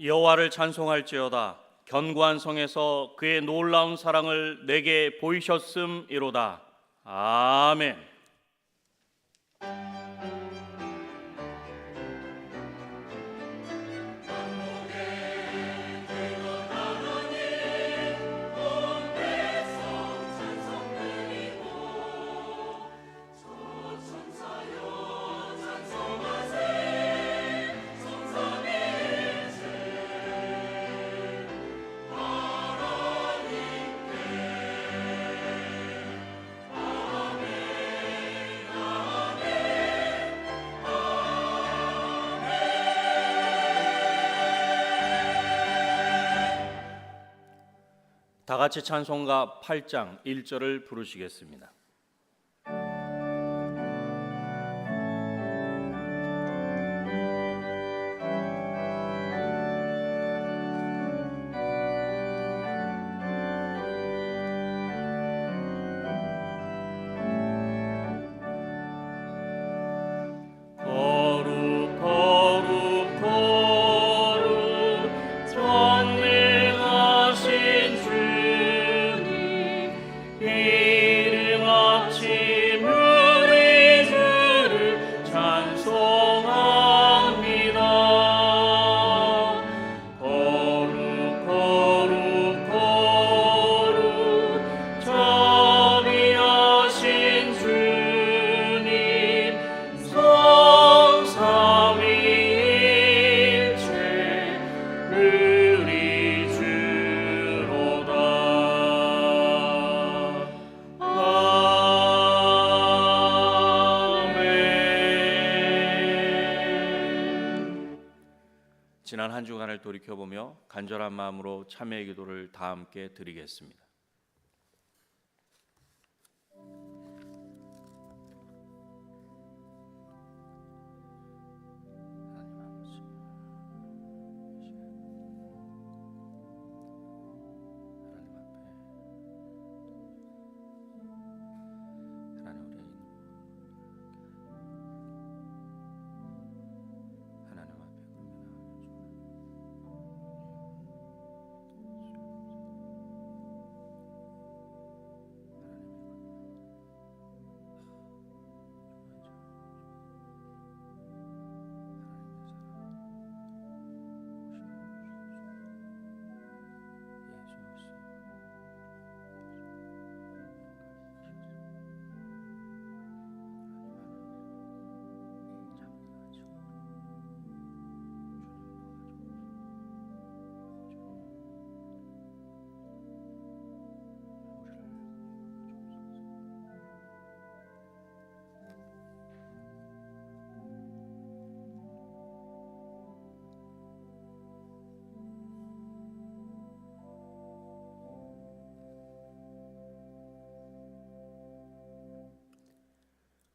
여호와를 찬송할지어다. 견고한 성에서 그의 놀라운 사랑을 내게 보이셨음이로다. 아멘. 다 같이 찬송가 8장 1절을 부르시겠습니다. 지난 한 주간을 돌이켜보며 간절한 마음으로 참회의 기도를 다 함께 드리겠습니다.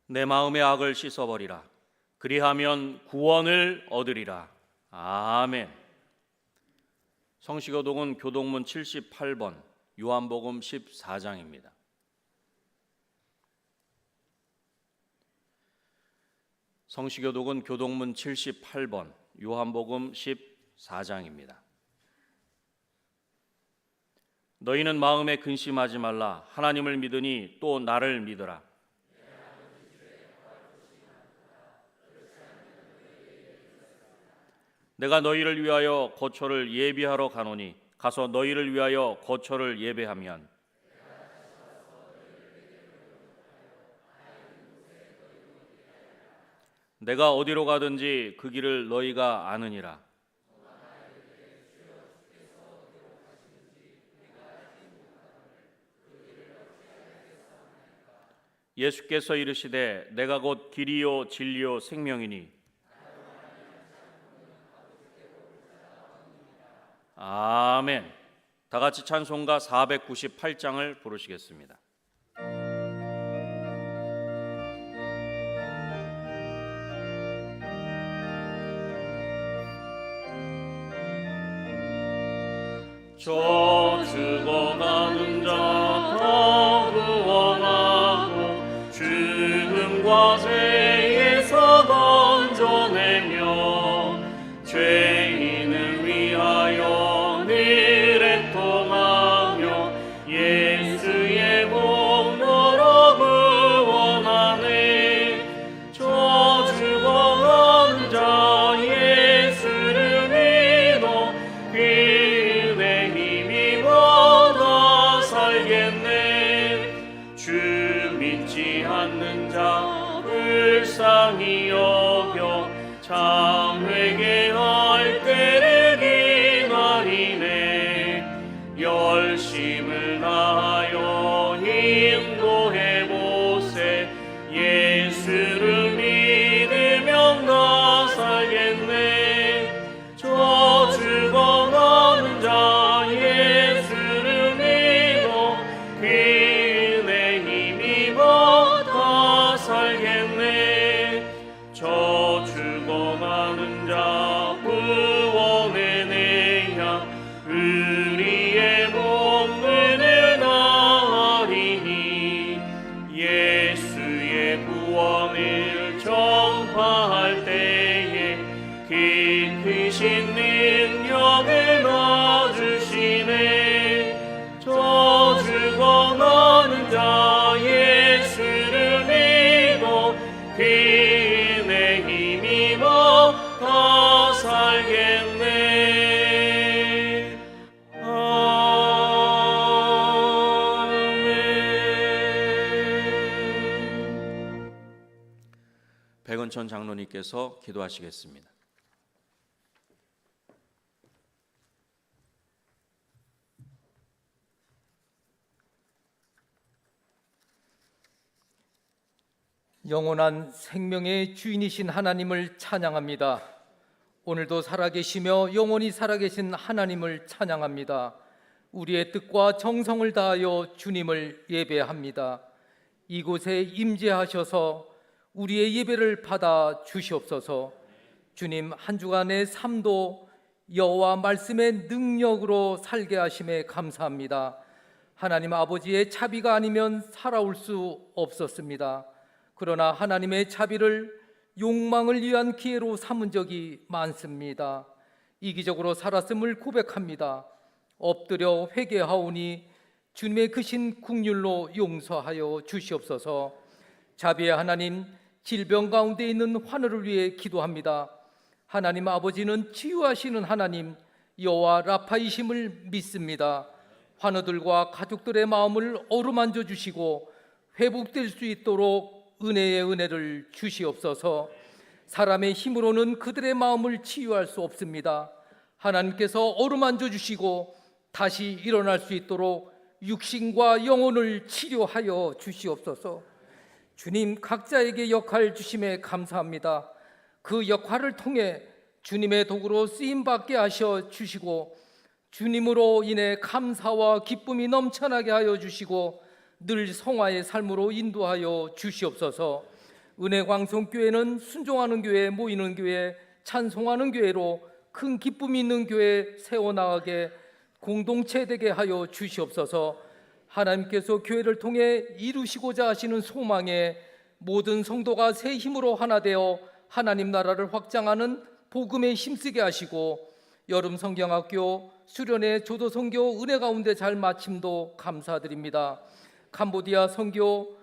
내 마음의 악을 씻어버리라. 그리하면 구원을 얻으리라. 아멘. 성시교독은 교독문 78번, 요한복음 14장입니다. 성시교독은 교독문 78번, 요한복음 14장입니다. 너희는 마음에 근심하지 말라. 하나님을 믿으니 또 나를 믿으라. 내가 너희를 위하여 거처를 예비하러 가노니 가서 너희를 위하여 거처를 예배하면 내가 어디로 가든지 그 길을 너희가 아느니라. 예수께서 이르시되 내가 곧 길이요 진리요 생명이니 아멘. 다 같이 찬송가 498장을 부르시겠습니다. 저 죽어가는 자 다 구원하고 죽음과 죄에서 건져내며 죄인을 위하여 열심을 다하여 인도해 보세. 예수를 믿으면 나 살겠네. 저 죽어가는 자 예수를 믿어 그의 힘입어 다 살겠네. 저 죽어가는 자 구원의 내야 우리의 본분을 다하리니. 예수의 구원을 전파할 때에 그 크신 능력을 넣어주시네. 저 죽어가는 자 예수를 믿어 그의 힘입어 다 살겠네. 아멘. 백은천 장로님께서 기도하시겠습니다. 영원한 생명의 주인이신 하나님을 찬양합니다. 오늘도 살아계시며 영원히 살아계신 하나님을 찬양합니다. 우리의 뜻과 정성을 다하여 주님을 예배합니다. 이곳에 임재하셔서 우리의 예배를 받아 주시옵소서. 주님, 한 주간의 삶도 여호와 말씀의 능력으로 살게 하심에 감사합니다. 하나님 아버지의 자비가 아니면 살아올 수 없었습니다. 그러나 하나님의 자비를 욕망을 위한 기회로 삼은 적이 많습니다. 이기적으로 살았음을 고백합니다. 엎드려 회개하오니 주님의 크신 긍휼로 용서하여 주시옵소서. 자비의 하나님, 질병 가운데 있는 환우를 위해 기도합니다. 하나님 아버지는 치유하시는 하나님 여호와 라파이심을 믿습니다. 환우들과 가족들의 마음을 어루만져 주시고 회복될 수 있도록 은혜의 은혜를 주시옵소서. 사람의 힘으로는 그들의 마음을 치유할 수 없습니다. 하나님께서 어루만져 주시고 다시 일어날 수 있도록 육신과 영혼을 치료하여 주시옵소서. 주님, 각자에게 역할 주심에 감사합니다. 그 역할을 통해 주님의 도구로 쓰임받게 하셔 주시고 주님으로 인해 감사와 기쁨이 넘쳐나게 하여 주시고 늘 성화의 삶으로 인도하여 주시옵소서. 은혜광송교회는 순종하는 교회, 모이는 교회, 찬송하는 교회로 큰 기쁨이 있는 교회 세워나가게 공동체 되게 하여 주시옵소서. 하나님께서 교회를 통해 이루시고자 하시는 소망에 모든 성도가 새 힘으로 하나 되어 하나님 나라를 확장하는 복음에 힘쓰게 하시고 여름 성경학교 수련회 조도선교 은혜 가운데 잘 마침도 감사드립니다. 캄보디아 선교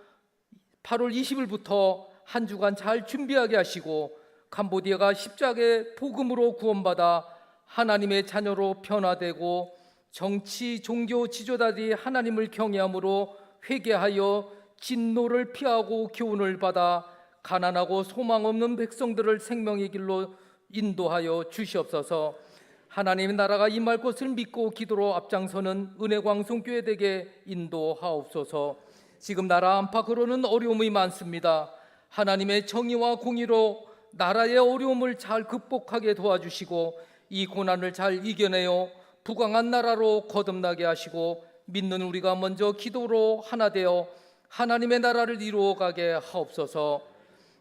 8월 20일부터 한 주간 잘 준비하게 하시고 캄보디아가 십자가의 복음으로 구원받아 하나님의 자녀로 변화되고 정치, 종교 지도자들이 하나님을 경외함으로 회개하여 진노를 피하고 교훈을 받아 가난하고 소망 없는 백성들을 생명의 길로 인도하여 주시옵소서. 하나님의 나라가 임할 것을 믿고 기도로 앞장서는 은혜광송교회 되게 인도하옵소서. 지금 나라 안팎으로는 어려움이 많습니다. 하나님의 정의와 공의로 나라의 어려움을 잘 극복하게 도와주시고 이 고난을 잘 이겨내어 부강한 나라로 거듭나게 하시고 믿는 우리가 먼저 기도로 하나 되어 하나님의 나라를 이루어가게 하옵소서.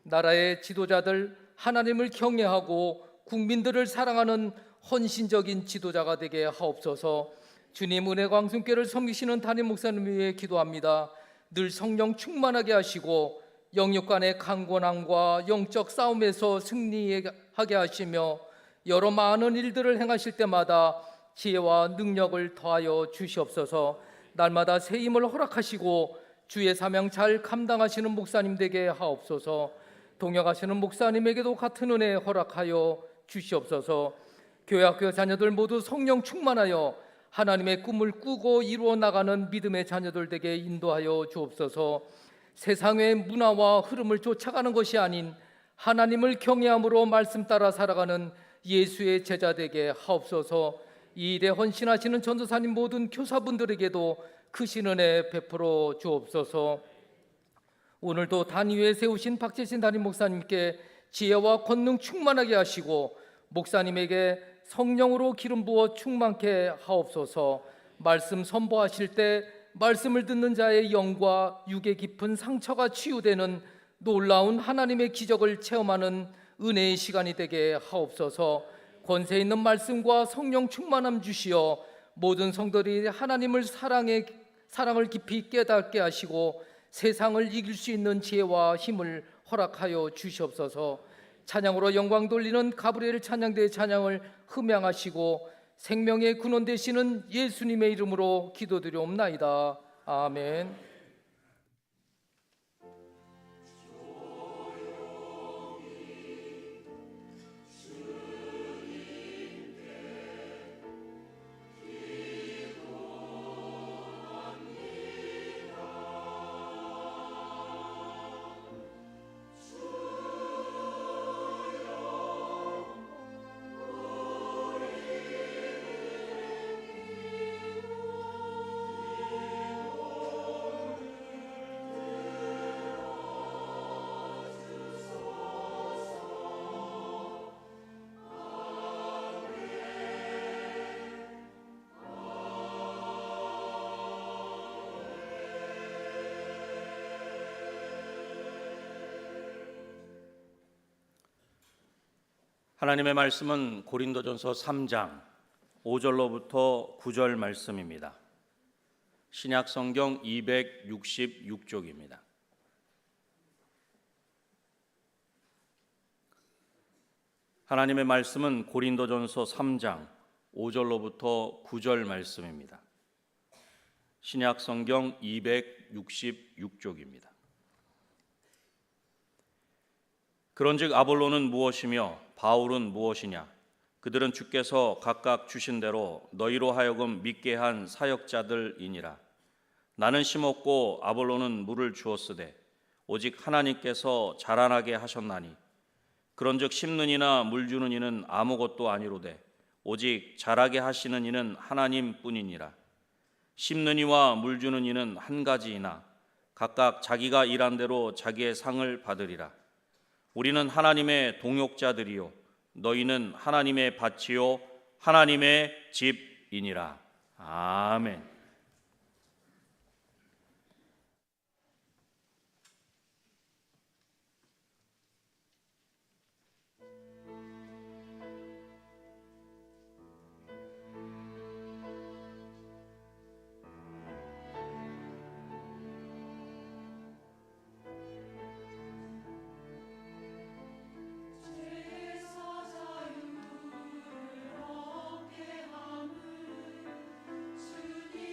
나라의 지도자들 하나님을 경외하고 국민들을 사랑하는 헌신적인 지도자가 되게 하옵소서. 주님, 은혜광송교회를 섬기시는 담임 목사님 위해 기도합니다. 늘 성령 충만하게 하시고 영역 간의 강권함과 영적 싸움에서 승리하게 하시며 여러 많은 일들을 행하실 때마다 지혜와 능력을 더하여 주시옵소서. 날마다 새 힘을 허락하시고 주의 사명 잘 감당하시는 목사님 되게 하옵소서. 동역하시는 목사님에게도 같은 은혜 허락하여 주시옵소서. 교회학교 자녀들 모두 성령 충만하여 하나님의 꿈을 꾸고 이루어 나가는 믿음의 자녀들 되게 인도하여 주옵소서. 세상의 문화와 흐름을 쫓아가는 것이 아닌 하나님을 경외함으로 말씀 따라 살아가는 예수의 제자 되게 하옵소서. 이 일에 헌신하시는 전도사님 모든 교사분들에게도 크신 은혜 베풀어 주옵소서. 오늘도 단위에 세우신 박재신 담임 목사님께 지혜와 권능 충만하게 하시고 목사님에게 성령으로 기름 부어 충만케 하옵소서. 말씀 선포하실 때 말씀을 듣는 자의 영과 육의 깊은 상처가 치유되는 놀라운 하나님의 기적을 체험하는 은혜의 시간이 되게 하옵소서. 권세 있는 말씀과 성령 충만함 주시어 모든 성도들이 하나님을 사랑을 깊이 깨닫게 하시고 세상을 이길 수 있는 지혜와 힘을 허락하여 주시옵소서. 찬양으로 영광 돌리는 가브리엘 찬양대의 찬양을 흠양하시고 생명의 근원 되시는 예수님의 이름으로 기도드리옵나이다. 아멘. 하나님의 말씀은 고린도전서 3장 5절로부터 9절 말씀입니다. 신약 성경 266쪽입니다. 하나님의 말씀은 고린도전서 3장 5절로부터 9절 말씀입니다. 신약 성경 266쪽입니다. 그런즉 아볼로는 무엇이며 바울은 무엇이냐? 그들은 주께서 각각 주신 대로 너희로 하여금 믿게 한 사역자들이니라. 나는 심었고 아볼로는 물을 주었으되 오직 하나님께서 자라나게 하셨나니 그런즉 심는 이나 물 주는 이는 아무것도 아니로되 오직 자라게 하시는 이는 하나님뿐이니라. 심는 이와 물 주는 이는 한 가지이나 각각 자기가 일한 대로 자기의 상을 받으리라. 우리는 하나님의 동역자들이요 너희는 하나님의 밭이요 하나님의 집이니라. 아멘. 제사자유를 얻게 함은 주님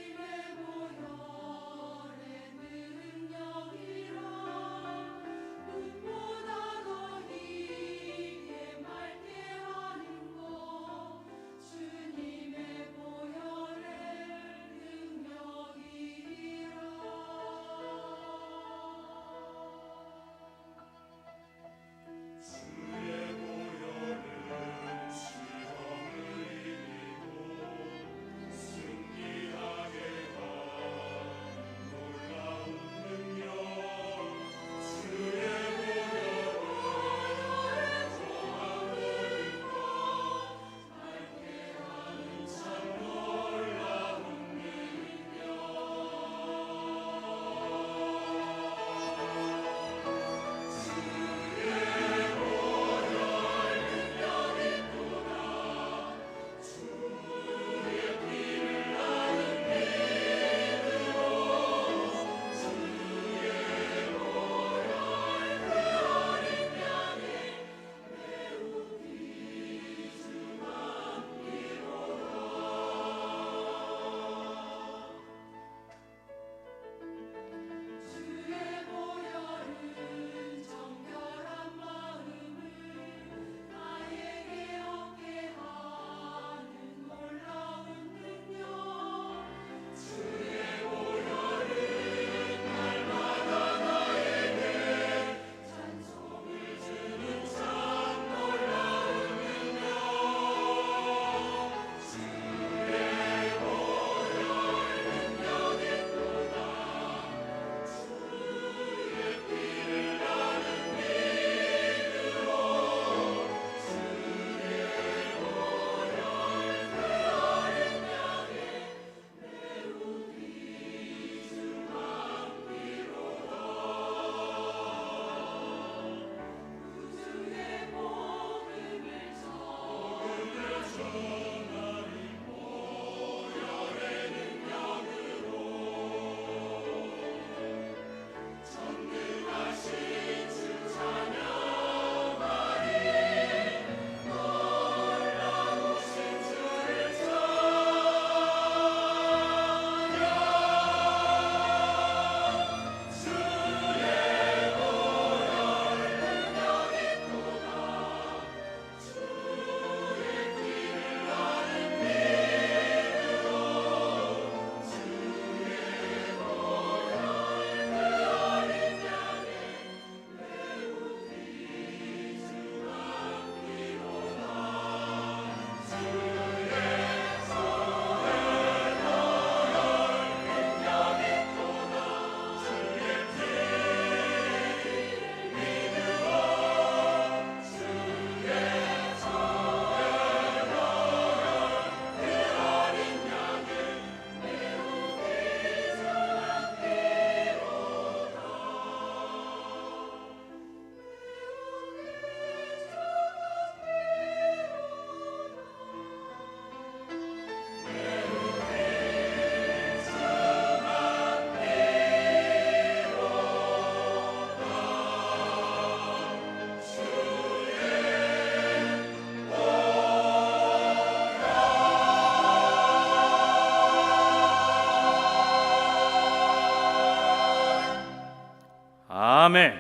아멘.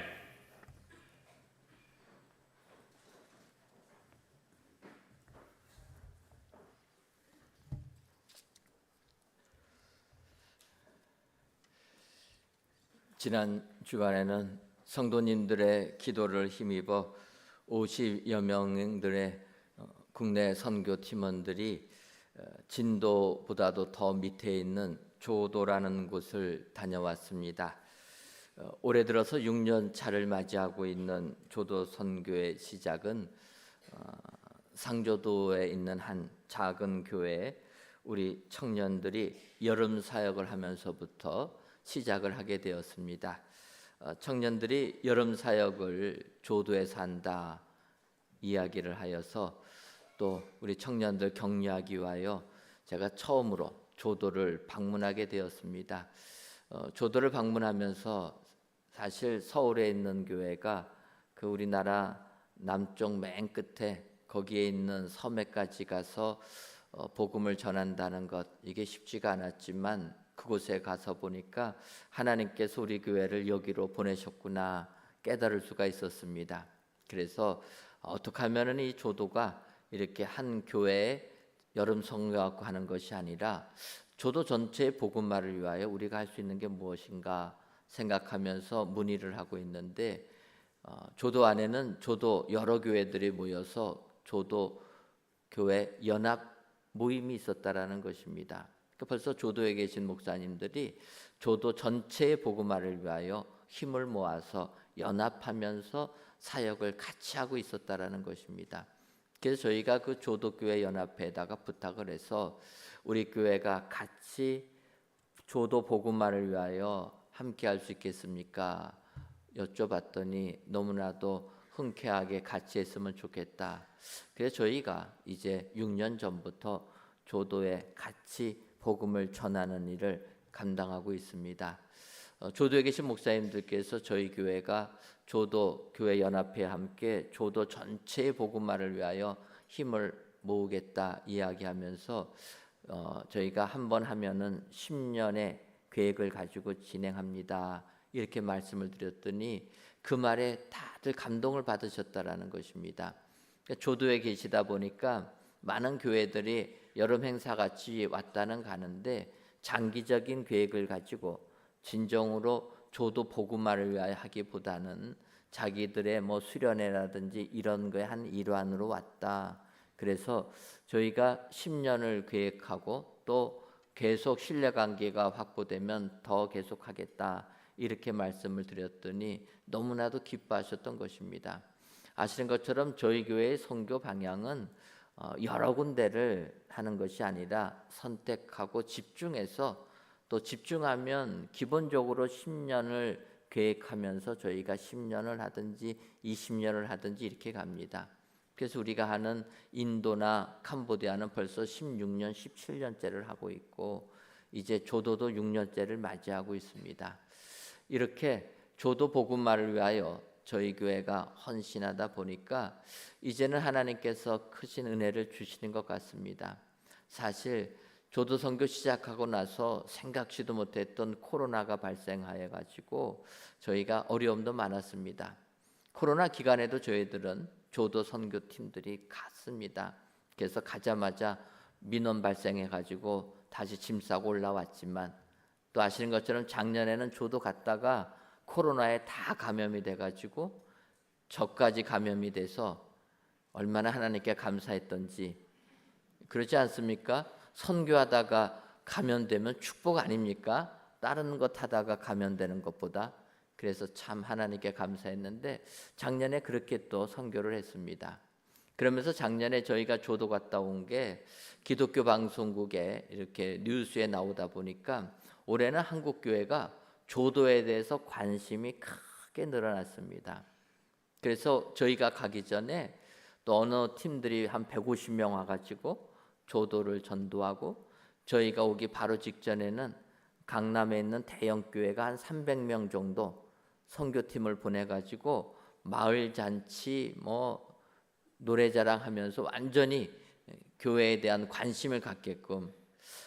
지난 주간에는 성도님들의 기도를 힘입어 50여 명들의 국내 선교 팀원들이 진도보다도 더 밑에 있는 조도라는 곳을 다녀왔습니다. 올해 들어서 6년 차를 맞이하고 있는 조도 선교의 시작은 상조도에 있는 한 작은 교회에 우리 청년들이 여름 사역을 하면서부터 시작을 하게 되었습니다. 청년들이 여름 사역을 조도에서 한다 이야기를 하여서 또 우리 청년들 격려하기 위하여 제가 처음으로 조도를 방문하게 되었습니다. 조도를 방문하면서 사실 서울에 있는 교회가 그 우리나라 남쪽 맨 끝에 거기에 있는 섬에까지 가서 복음을 전한다는 것, 이게 쉽지가 않았지만 그곳에 가서 보니까 하나님께서 우리 교회를 여기로 보내셨구나 깨달을 수가 있었습니다. 그래서 어떻게 하면은 이 조도가 이렇게 한 교회에 여름 선교하고 하는 것이 아니라 조도 전체의 복음화를 위하여 우리가 할 수 있는 게 무엇인가 생각하면서 문의를 하고 있는데, 조도 안에는 조도 여러 교회들이 모여서 조도 교회 연합 모임이 있었다라는 것입니다. 벌써 조도에 계신 목사님들이 조도 전체의 복음화를 위하여 힘을 모아서 연합하면서 사역을 같이 하고 있었다라는 것입니다. 그래서 저희가 그 조도교회 연합회에다가 부탁을 해서 우리 교회가 같이 조도 복음화를 위하여 함께 할 수 있겠습니까? 여쭤봤더니 너무나도 흔쾌하게 같이 했으면 좋겠다. 그래서 저희가 이제 6년 전부터 조도에 같이 복음을 전하는 일을 감당하고 있습니다. 조도에 계신 목사님들께서 저희 교회가 조도 교회 연합회와 함께 조도 전체의 복음화를 위하여 힘을 모으겠다 이야기하면서 저희가 한번 하면은 10년의 계획을 가지고 진행합니다. 이렇게 말씀을 드렸더니 그 말에 다들 감동을 받으셨다라는 것입니다. 그러니까 조도에 계시다 보니까 많은 교회들이 여름 행사 같이 왔다는 가는데 장기적인 계획을 가지고 진정으로 조도 복음화를 위하여 하기보다는 자기들의 뭐 수련회라든지 이런 거에 한 일환으로 왔다. 그래서 저희가 10년을 계획하고 또 계속 신뢰관계가 확보되면 더 계속하겠다 이렇게 말씀을 드렸더니 너무나도 기뻐하셨던 것입니다. 아시는 것처럼 저희 교회의 선교 방향은 여러 군데를 하는 것이 아니라 선택하고 집중해서, 또 집중하면 기본적으로 10년을 계획하면서 저희가 10년을 하든지 20년을 하든지 이렇게 갑니다. 그래서 우리가 하는 인도나 캄보디아는 벌써 16년, 17년째를 하고 있고 이제 조도도 6년째를 맞이하고 있습니다. 이렇게 조도 복음화를 위하여 저희 교회가 헌신하다 보니까 이제는 하나님께서 크신 은혜를 주시는 것 같습니다. 사실 조도 선교 시작하고 나서 생각지도 못했던 코로나가 발생하여 가지고 저희가 어려움도 많았습니다. 코로나 기간에도 저희들은 조도 선교팀들이 갔습니다. 그래서 가자마자 민원 발생해 가지고 다시 짐 싸고 올라왔지만, 또 아시는 것처럼 작년에는 조도 갔다가 코로나에 다 감염이 돼 가지고 저까지 감염이 돼서 얼마나 하나님께 감사했던지. 그렇지 않습니까? 선교하다가 감염되면 축복 아닙니까? 다른 것 하다가 감염되는 것보다. 그래서 참 하나님께 감사했는데 작년에 그렇게 또 선교를 했습니다. 그러면서 작년에 저희가 조도 갔다 온 게 기독교 방송국에 이렇게 뉴스에 나오다 보니까 올해는 한국 교회가 조도에 대해서 관심이 크게 늘어났습니다. 그래서 저희가 가기 전에 또 어느 팀들이 한 150명 와가지고 조도를 전도하고, 저희가 오기 바로 직전에는 강남에 있는 대형 교회가 한 300명 정도 선교팀을 보내가지고 마을 잔치 뭐 노래자랑하면서 완전히 교회에 대한 관심을 갖게끔.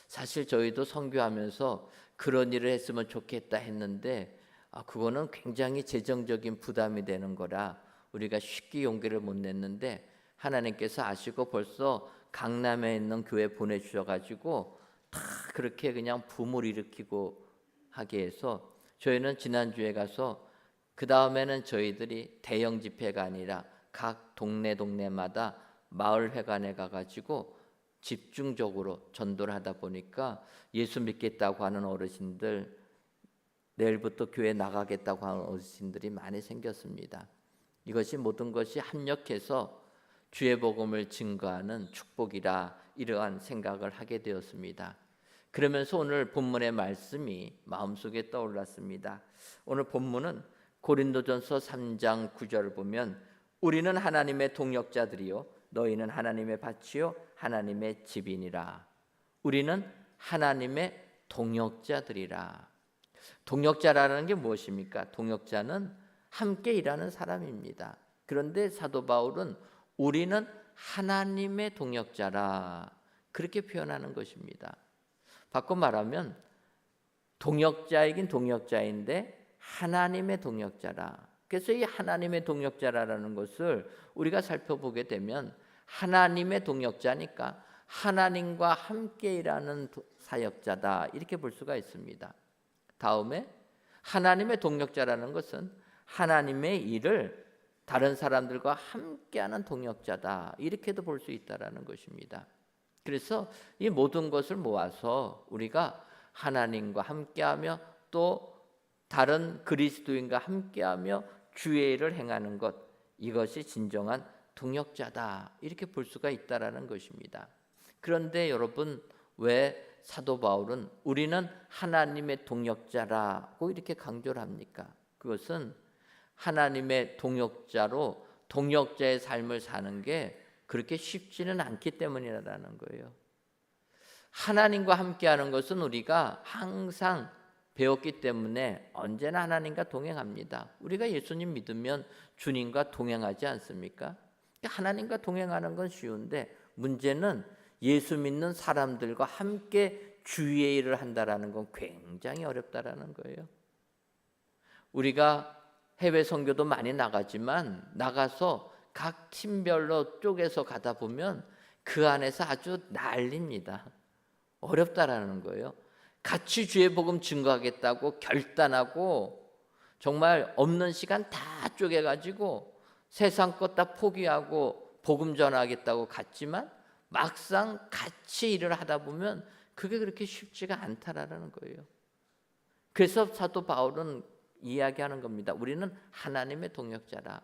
사실 저희도 선교하면서 그런 일을 했으면 좋겠다 했는데 그거는 굉장히 재정적인 부담이 되는 거라 우리가 쉽게 용기를 못 냈는데 하나님께서 아시고 벌써 강남에 있는 교회 보내주셔가지고 다 그렇게 그냥 붐을 일으키고 하게 해서 저희는 지난주에 가서 그 다음에는 저희들이 대형 집회가 아니라 각 동네마다 마을회관에 가가지고 집중적으로 전도를 하다 보니까 예수 믿겠다고 하는 어르신들, 내일부터 교회 나가겠다고 하는 어르신들이 많이 생겼습니다. 이것이 모든 것이 합력해서 주의 복음을 증거하는 축복이라 이러한 생각을 하게 되었습니다. 그러면서 오늘 본문의 말씀이 마음속에 떠올랐습니다. 오늘 본문은 고린도전서 3장 9절을 보면 우리는 하나님의 동역자들이요 너희는 하나님의 밭이요 하나님의 집이니라. 우리는 하나님의 동역자들이라. 동역자라는 게 무엇입니까? 동역자는 함께 일하는 사람입니다. 그런데 사도 바울은 우리는 하나님의 동역자라 그렇게 표현하는 것입니다. 바꿔 말하면 동역자이긴 동역자인데 하나님의 동역자라. 그래서 이 하나님의 동역자라는 것을 우리가 살펴보게 되면 하나님의 동역자니까 하나님과 함께 일하는 사역자다 이렇게 볼 수가 있습니다. 다음에 하나님의 동역자라는 것은 하나님의 일을 다른 사람들과 함께하는 동역자다 이렇게도 볼 수 있다라는 것입니다. 그래서 이 모든 것을 모아서 우리가 하나님과 함께하며 또 다른 그리스도인과 함께하며 주의 일을 행하는 것, 이것이 진정한 동역자다 이렇게 볼 수가 있다라는 것입니다. 그런데 여러분, 왜 사도 바울은 우리는 하나님의 동역자라고 이렇게 강조를 합니까? 그것은 하나님의 동역자로 동역자의 삶을 사는 게 그렇게 쉽지는 않기 때문이라는 거예요. 하나님과 함께하는 것은 우리가 항상 배웠기 때문에 언제나 하나님과 동행합니다. 우리가 예수님 믿으면 주님과 동행하지 않습니까? 하나님과 동행하는 건 쉬운데 문제는 예수 믿는 사람들과 함께 주의 일을 한다라는 건 굉장히 어렵다라는 거예요. 우리가 해외 선교도 많이 나가지만 나가서 각 팀별로 쪼개서 가다 보면 그 안에서 아주 난립니다. 어렵다라는 거예요. 같이 주의 복음 증거하겠다고 결단하고 정말 없는 시간 다 쪼개가지고 세상 것 다 포기하고 복음 전하겠다고 갔지만 막상 같이 일을 하다 보면 그게 그렇게 쉽지가 않다라는 거예요. 그래서 사도 바울은 이야기하는 겁니다. 우리는 하나님의 동역자라.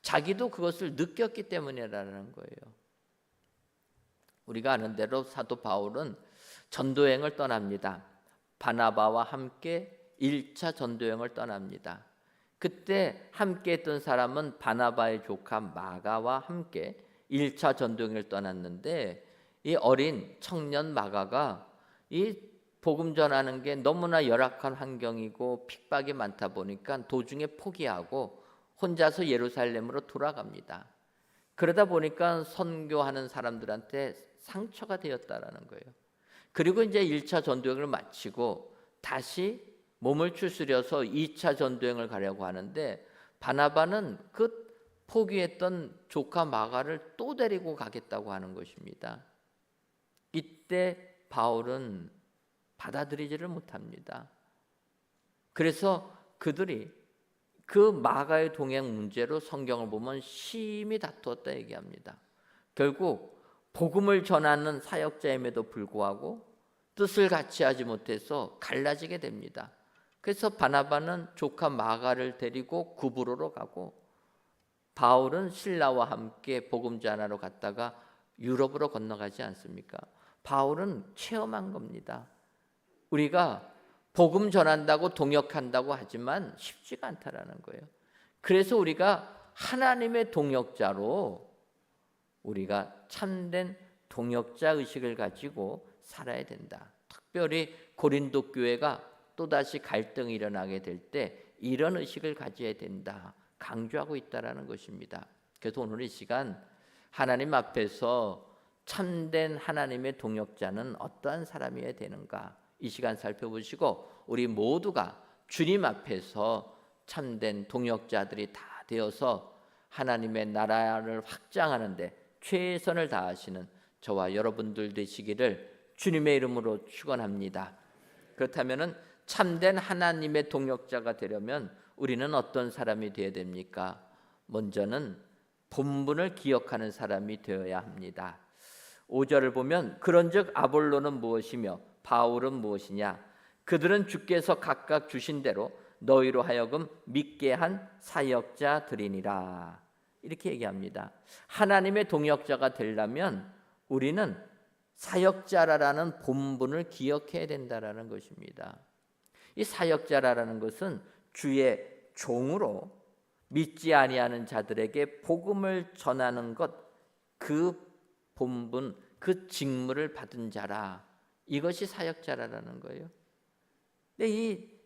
자기도 그것을 느꼈기 때문이라는 거예요. 우리가 아는 대로 사도 바울은 전도여행을 떠납니다. 바나바와 함께 1차 전도여행을 떠납니다. 그때 함께 했던 사람은 바나바의 조카 마가와 함께 1차 전도여행을 떠났는데 이 어린 청년 마가가 이 복음 전하는 게 너무나 열악한 환경이고 핍박이 많다 보니까 도중에 포기하고 혼자서 예루살렘으로 돌아갑니다. 그러다 보니까 선교하는 사람들한테 상처가 되었다라는 거예요. 그리고 이제 1차 전도여행을 마치고 다시 몸을 추스려서 2차 전도여행을 가려고 하는데 바나바는 그 포기했던 조카 마가를 또 데리고 가겠다고 하는 것입니다. 이때 바울은 받아들이지를 못합니다. 그래서 그들이 그 마가의 동행 문제로 성경을 보면 심히 다투었다 얘기합니다. 결국 복음을 전하는 사역자임에도 불구하고 뜻을 같이 하지 못해서 갈라지게 됩니다. 그래서 바나바는 조카 마가를 데리고 구브로로 가고 바울은 실라와 함께 복음 전하러 갔다가 유럽으로 건너가지 않습니까? 바울은 체험한 겁니다. 우리가 복음 전한다고 동역한다고 하지만 쉽지가 않다라는 거예요. 그래서 우리가 하나님의 동역자로 우리가 참된 동역자 의식을 가지고 살아야 된다. 특별히 고린도 교회가 또다시 갈등이 일어나게 될 때 이런 의식을 가져야 된다. 강조하고 있다라는 것입니다. 그래서 오늘 이 시간 하나님 앞에서 참된 하나님의 동역자는 어떠한 사람이어야 되는가? 이 시간 살펴보시고 우리 모두가 주님 앞에서 참된 동역자들이 다 되어서 하나님의 나라를 확장하는데 최선을 다하시는 저와 여러분들 되시기를 주님의 이름으로 축원합니다. 그렇다면은 참된 하나님의 동역자가 되려면 우리는 어떤 사람이 되어야 됩니까? 먼저는 본분을 기억하는 사람이 되어야 합니다. 5절을 보면 그런즉 아볼로는 무엇이며 바울은 무엇이냐? 그들은 주께서 각각 주신 대로 너희로 하여금 믿게 한 사역자들이니라. 이렇게 얘기합니다. 하나님의 동역자가 되려면 우리는 사역자라는 본분을 기억해야 된다라는 것입니다. 이 사역자라는 것은 주의 종으로 믿지 아니하는 자들에게 복음을 전하는 것, 그 본분, 그 직무를 받은 자라. 이것이 사역자라는 거예요. 근데 이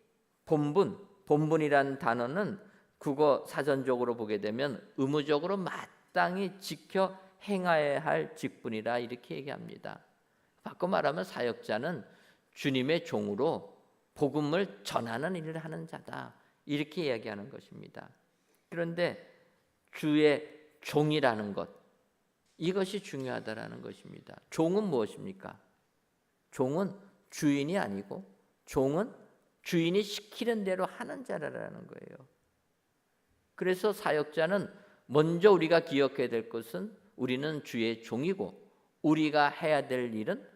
본분이라는 단어는 국어 사전적으로 보게 되면 의무적으로 마땅히 지켜 행해야 할 직분이라 이렇게 얘기합니다. 바꿔 말하면 사역자는 주님의 종으로 복음을 전하는 일을 하는 자다. 이렇게 이야기하는 것입니다. 그런데 주의 종이라는 것, 이것이 중요하다라는 것입니다. 종은 무엇입니까? 종은 주인이 아니고 종은 주인이 시키는 대로 하는 자라는 거예요. 그래서 사역자는 먼저 우리가 기억해야 될 것은 우리는 주의 종이고 우리가 해야 될 일은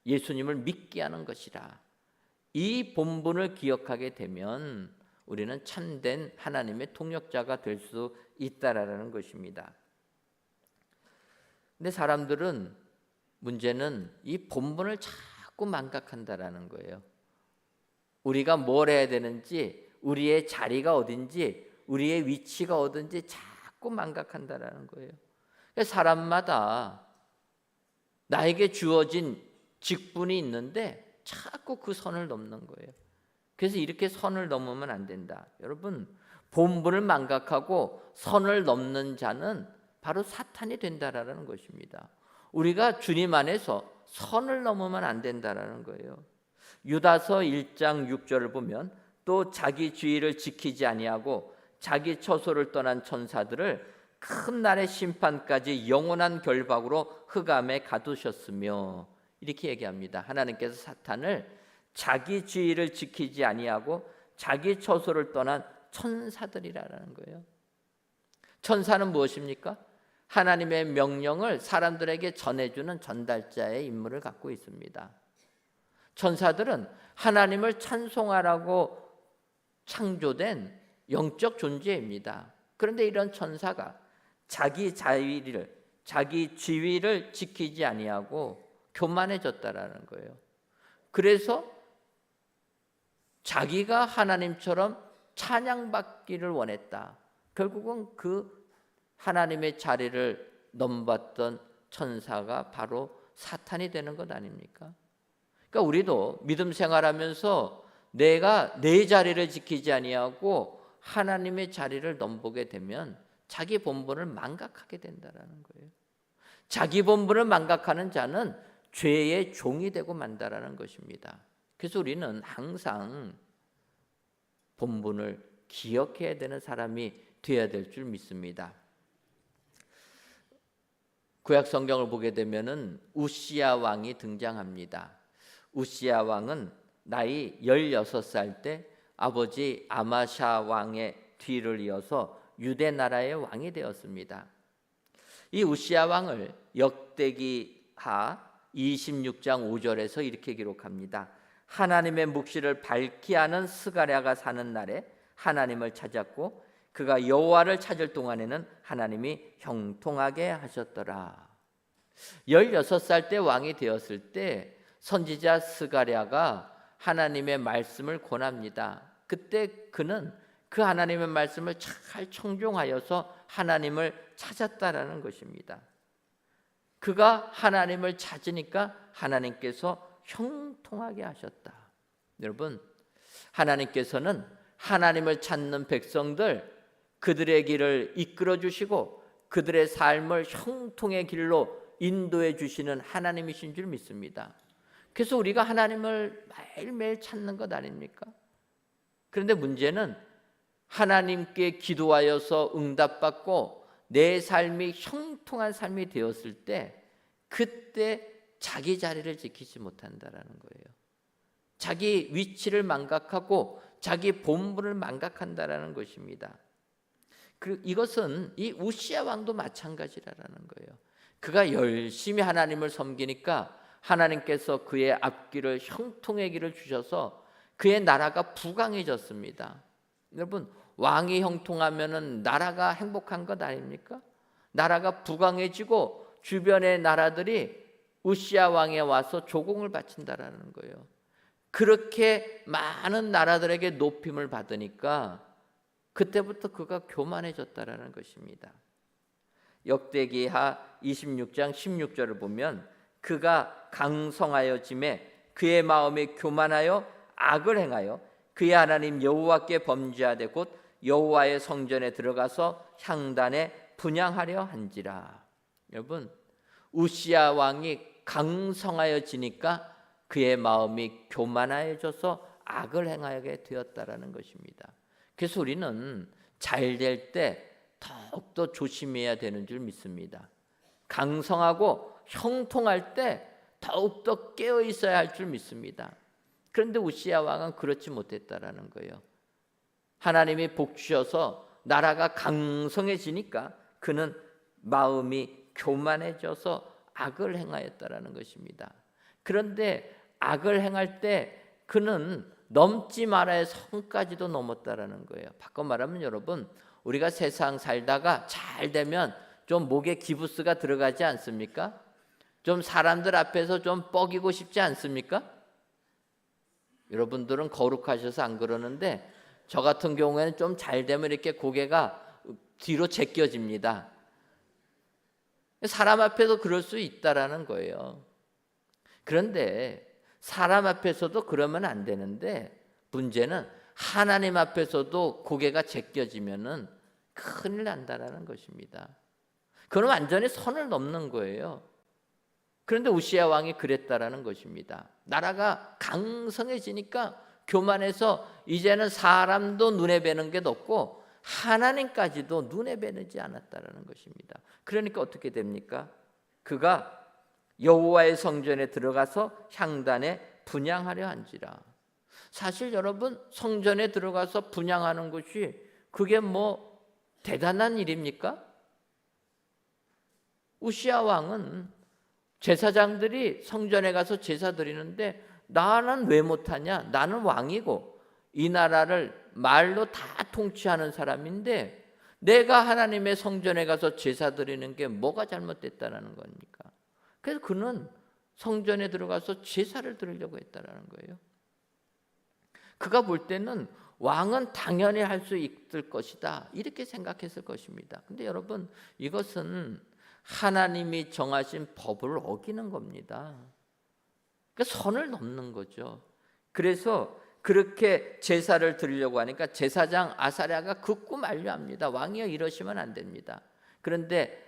예수님을 믿게 하는 것이라. 이 본분을 기억하게 되면 우리는 참된 하나님의 통역자가 될 수 있다라는 것입니다. 근데 사람들은 문제는 이 본분을 자꾸 망각한다라는 거예요. 우리가 뭘 해야 되는지, 우리의 자리가 어딘지, 우리의 위치가 어딘지 자꾸 망각한다라는 거예요. 사람마다 나에게 주어진 직분이 있는데 자꾸 그 선을 넘는 거예요. 그래서 이렇게 선을 넘으면 안 된다. 여러분, 본분을 망각하고 선을 넘는 자는 바로 사탄이 된다라는 것입니다. 우리가 주님 안에서 선을 넘으면 안 된다라는 거예요. 유다서 1장 6절을 보면 또 자기 주의를 지키지 아니하고 자기 처소를 떠난 천사들을 큰 날의 심판까지 영원한 결박으로 흑암에 가두셨으며 이렇게 얘기합니다. 하나님께서 사탄을 자기 주의를 지키지 아니하고 자기 처소를 떠난 천사들이라는 거예요. 천사는 무엇입니까? 하나님의 명령을 사람들에게 전해주는 전달자의 임무를 갖고 있습니다. 천사들은 하나님을 찬송하라고 창조된 영적 존재입니다. 그런데 이런 천사가 자기 자위를, 자기 지위를 지키지 아니하고 교만해졌다라는 거예요. 그래서 자기가 하나님처럼 찬양받기를 원했다. 결국은 그 하나님의 자리를 넘봤던 천사가 바로 사탄이 되는 것 아닙니까? 그러니까 우리도 믿음 생활하면서 내가 내 자리를 지키지 아니하고 하나님의 자리를 넘보게 되면 자기 본분을 망각하게 된다라는 거예요. 자기 본분을 망각하는 자는 죄의 종이 되고 만다라는 것입니다. 그래서 우리는 항상 본분을 기억해야 되는 사람이 되어야 될 줄 믿습니다. 구약 성경을 보게 되면은 우시야 왕이 등장합니다. 우시야 왕은 나이 16살 때 아버지 아마샤 왕의 뒤를 이어서 유대 나라의 왕이 되었습니다. 이 우시야 왕을 역대기하 26장 5절에서 이렇게 기록합니다. 하나님의 묵시를 밝히 하는 스가랴가 사는 날에 하나님을 찾았고 그가 여호와를 찾을 동안에는 하나님이 형통하게 하셨더라. 16살 때 왕이 되었을 때 선지자 스가랴가 하나님의 말씀을 권합니다. 그때 그는 그 하나님의 말씀을 잘 청종하여서 하나님을 찾았다라는 것입니다. 그가 하나님을 찾으니까 하나님께서 형통하게 하셨다. 여러분, 하나님께서는 하나님을 찾는 백성들, 그들의 길을 이끌어 주시고 그들의 삶을 형통의 길로 인도해 주시는 하나님이신 줄 믿습니다. 그래서 우리가 하나님을 매일매일 찾는 것 아닙니까? 그런데 문제는 하나님께 기도하여서 응답받고 내 삶이 형통한 삶이 되었을 때 그때 자기 자리를 지키지 못한다라는 거예요. 자기 위치를 망각하고 자기 본분을 망각한다라는 것입니다. 그리고 이것은 이 우시야 왕도 마찬가지라는 거예요. 그가 열심히 하나님을 섬기니까 하나님께서 그의 앞길을 형통의 길을 주셔서 그의 나라가 부강해졌습니다. 여러분, 왕이 형통하면은 나라가 행복한 것 아닙니까? 나라가 부강해지고 주변의 나라들이 우시야 왕에 와서 조공을 바친다라는 거예요. 그렇게 많은 나라들에게 높임을 받으니까 그때부터 그가 교만해졌다라는 것입니다. 역대기하 26장 16절을 보면 그가 강성하여짐에 그의 마음이 교만하여 악을 행하여 그의 하나님 여호와께 범죄하되 곧 여호와의 성전에 들어가서 향단에 분향하려 한지라. 여러분, 우시야 왕이 강성하여지니까 그의 마음이 교만해져서 악을 행하게 되었다라는 것입니다. 그래서 우리는 잘 될 때 더욱더 조심해야 되는 줄 믿습니다. 강성하고 형통할 때 더욱더 깨어 있어야 할 줄 믿습니다. 그런데 우시야 왕은 그렇지 못했다라는 거예요. 하나님이 복 주셔서 나라가 강성해지니까 그는 마음이 교만해져서 악을 행하였다라는 것입니다. 그런데 악을 행할 때 그는 넘지 말아야 선까지도 넘었다라는 거예요. 바꿔 말하면 여러분, 우리가 세상 살다가 잘 되면 좀 목에 기부스가 들어가지 않습니까? 좀 사람들 앞에서 좀 뻐기고 싶지 않습니까? 여러분들은 거룩하셔서 안 그러는데 저 같은 경우에는 좀 잘 되면 이렇게 고개가 뒤로 제껴집니다. 사람 앞에서 그럴 수 있다라는 거예요. 그런데 사람 앞에서도 그러면 안 되는데 문제는 하나님 앞에서도 고개가 제껴지면은 큰일 난다라는 것입니다. 그럼 완전히 선을 넘는 거예요. 그런데 우시야 왕이 그랬다라는 것입니다. 나라가 강성해지니까 교만해서 이제는 사람도 눈에 뵈는 게 없고 하나님까지도 눈에 뵈지 않았다라는 것입니다. 그러니까 어떻게 됩니까? 그가 여호와의 성전에 들어가서 향단에 분향하려 한지라. 사실 여러분, 성전에 들어가서 분향하는 것이 그게 뭐 대단한 일입니까? 우시야 왕은 제사장들이 성전에 가서 제사 드리는데 나는 왜 못하냐? 나는 왕이고 이 나라를 말로 다 통치하는 사람인데 내가 하나님의 성전에 가서 제사 드리는 게 뭐가 잘못됐다는 겁니까? 그래서 그는 성전에 들어가서 제사를 드리려고 했다는 거예요. 그가 볼 때는 왕은 당연히 할 수 있을 것이다 이렇게 생각했을 것입니다. 근데 여러분, 이것은 하나님이 정하신 법을 어기는 겁니다. 그러니까 선을 넘는 거죠. 그래서 그렇게 제사를 드리려고 하니까 제사장 아사랴가 극구 만류합니다. 왕이여, 이러시면 안 됩니다. 그런데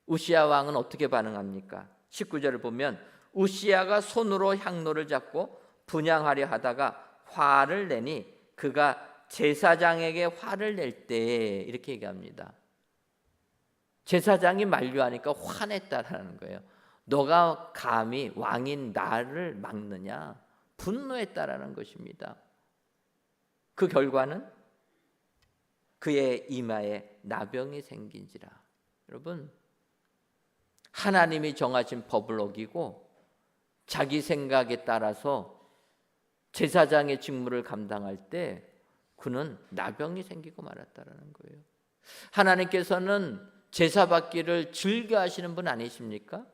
우시야 왕은 어떻게 반응합니까? 19절을 보면 우시야가 손으로 향로를 잡고 분향하려 하다가 화를 내니 그가 제사장에게 화를 낼 때 이렇게 얘기합니다. 제사장이 만류하니까 화냈다라는 거예요. 너가 감히 왕인 나를 막느냐? 분노했다라는 것입니다. 그 결과는 그의 이마에 나병이 생긴지라. 여러분, 하나님이 정하신 법을 어기고 자기 생각에 따라서 제사장의 직무를 감당할 때 그는 나병이 생기고 말았다라는 거예요. 하나님께서는 제사 받기를 즐겨 하시는 분 아니십니까?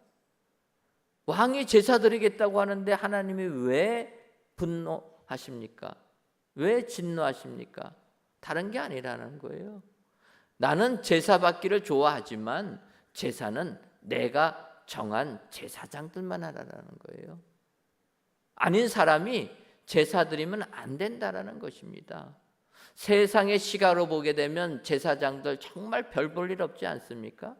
왕이 제사 드리겠다고 하는데 하나님이 왜 분노하십니까? 왜 진노하십니까? 다른 게 아니라는 거예요. 나는 제사 받기를 좋아하지만 제사는 내가 정한 제사장들만 하라는 거예요. 아닌 사람이 제사 드리면 안 된다라는 것입니다. 세상의 시각으로 보게 되면 제사장들 정말 별 볼 일 없지 않습니까?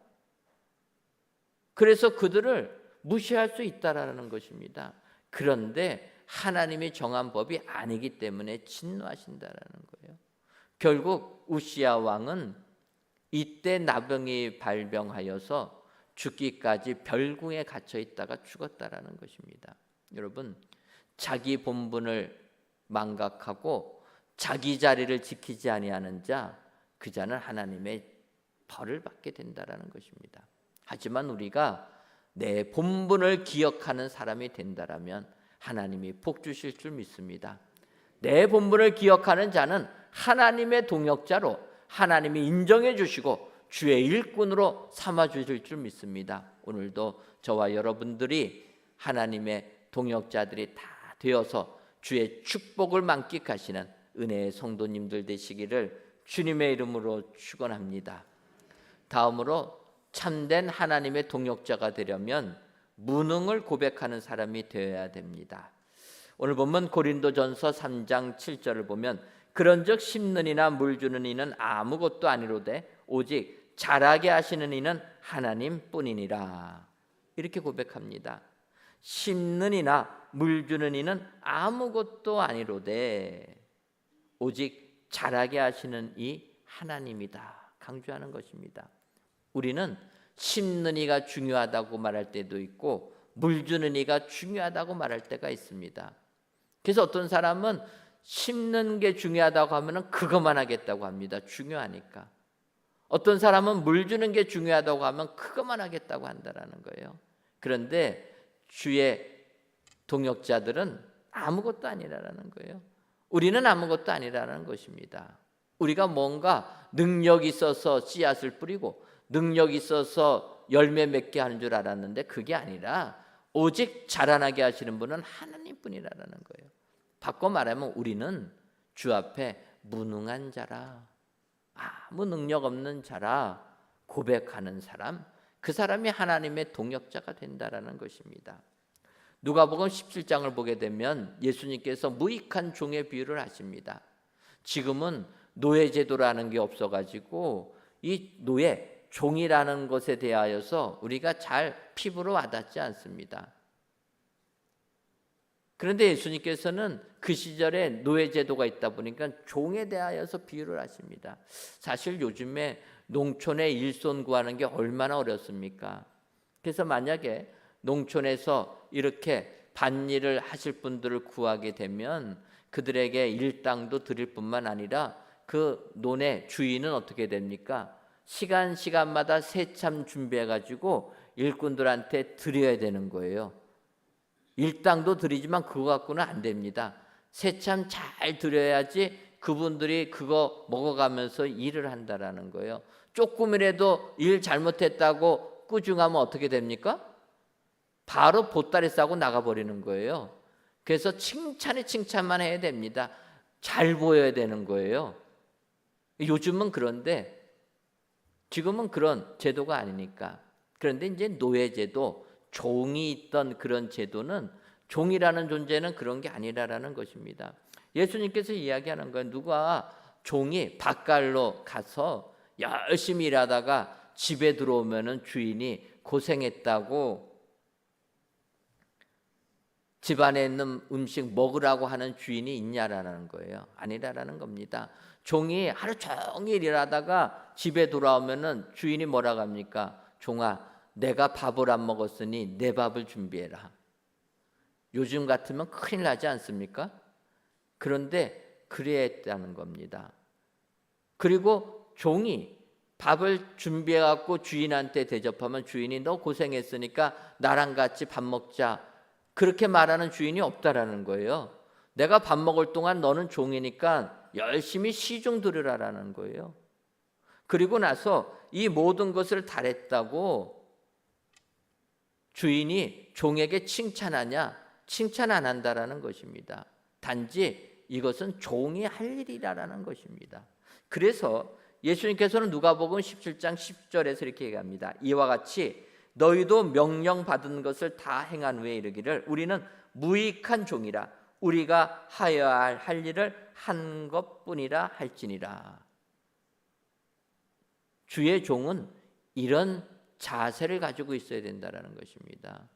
그래서 그들을 무시할 수 있다라는 것입니다. 그런데 하나님이 정한 법이 아니기 때문에 진노하신다라는 거예요. 결국 우시야 왕은 이때 나병이 발병하여서 죽기까지 별궁에 갇혀 있다가 죽었다라는 것입니다. 여러분, 자기 본분을 망각하고 자기 자리를 지키지 아니하는 자, 그 자는 하나님의 벌을 받게 된다라는 것입니다. 하지만 우리가 내 본분을 기억하는 사람이 된다라면 하나님이 복 주실 줄 믿습니다. 내 본분을 기억하는 자는 하나님의 동역자로 하나님이 인정해 주시고 주의 일꾼으로 삼아 주실 줄 믿습니다. 오늘도 저와 여러분들이 하나님의 동역자들이 다 되어서 주의 축복을 만끽하시는 은혜의 성도님들 되시기를 주님의 이름으로 축원합니다. 다음으로 참된 하나님의 동역자가 되려면 무능을 고백하는 사람이 되어야 됩니다. 오늘 보면 고린도전서 3장 7절을 보면 그런즉 심는 이나 물 주는 이는 아무것도 아니로되 오직 자라게 하시는 이는 하나님뿐이니라. 이렇게 고백합니다. 심는 이나 물 주는 이는 아무것도 아니로되 오직 자라게 하시는 이 하나님이다. 강조하는 것입니다. 우리는 심는 이가 중요하다고 말할 때도 있고 물 주는 이가 중요하다고 말할 때가 있습니다. 그래서 어떤 사람은 심는 게 중요하다고 하면 그것만 하겠다고 합니다. 중요하니까. 어떤 사람은 물 주는 게 중요하다고 하면 그것만 하겠다고 한다라는 거예요. 그런데 주의 동역자들은 아무것도 아니라는 거예요. 우리는 아무것도 아니라는 것입니다. 우리가 뭔가 능력이 있어서 씨앗을 뿌리고 능력이 있어서 열매 맺게 하는 줄 알았는데 그게 아니라 오직 자라나게 하시는 분은 하나님뿐이라는 거예요. 바꿔 말하면 우리는 주 앞에 무능한 자라, 아무 능력 없는 자라 고백하는 사람, 그 사람이 하나님의 동역자가 된다라는 것입니다. 누가복음 17장을 보게 되면 예수님께서 무익한 종의 비유를 하십니다. 지금은 노예제도라는 게 없어가지고 이 노예, 종이라는 것에 대하여서 우리가 잘 피부로 와닿지 않습니다. 그런데 예수님께서는 그 시절에 노예제도가 있다 보니까 종에 대하여서 비유를 하십니다. 사실 요즘에 농촌에 일손 구하는 게 얼마나 어렵습니까? 그래서 만약에 농촌에서 이렇게 밭일을 하실 분들을 구하게 되면 그들에게 일당도 드릴 뿐만 아니라 그 논의 주인은 어떻게 됩니까? 시간마다 새참 준비해가지고 일꾼들한테 드려야 되는 거예요. 일당도 드리지만 그거 갖고는 안 됩니다. 새참 잘 드려야지 그분들이 그거 먹어가면서 일을 한다라는 거예요. 조금이라도 일 잘못했다고 꾸중하면 어떻게 됩니까? 바로 보따리 싸고 나가버리는 거예요. 그래서 칭찬만 해야 됩니다. 잘 보여야 되는 거예요. 요즘은 그런데 지금은 그런 제도가 아니니까. 그런데 이제 노예제도, 종이 있던 그런 제도는 종이라는 존재는 그런 게 아니라는 것입니다. 예수님께서 이야기하는 건 누가 종이 밭갈로 가서 열심히 일하다가 집에 들어오면은 주인이 고생했다고 집안에 있는 음식 먹으라고 하는 주인이 있냐라는 거예요. 아니라는 겁니다. 종이 하루 종일 일하다가 집에 돌아오면은 주인이 뭐라고 합니까? 종아, 내가 밥을 안 먹었으니 내 밥을 준비해라. 요즘 같으면 큰일 나지 않습니까? 그런데 그래야 했다는 겁니다. 그리고 종이 밥을 준비해 갖고 주인한테 대접하면 주인이 너 고생했으니까 나랑 같이 밥 먹자. 그렇게 말하는 주인이 없다라는 거예요. 내가 밥 먹을 동안 너는 종이니까 열심히 시중 들으라라는 거예요. 그리고 나서 이 모든 것을 다 했다고 주인이 종에게 칭찬하냐? 칭찬 안 한다라는 것입니다. 단지 이것은 종이 할 일이라는 것입니다. 그래서 예수님께서는 누가복음 17장 10절에서 이렇게 얘기합니다. 이와 같이 너희도 명령받은 것을 다 행한 후에 이르기를 우리는 무익한 종이라 우리가 하여야 할 일을 한 것뿐이라 할지니라. 주의 종은 이런 자세를 가지고 있어야 된다는 것입니다.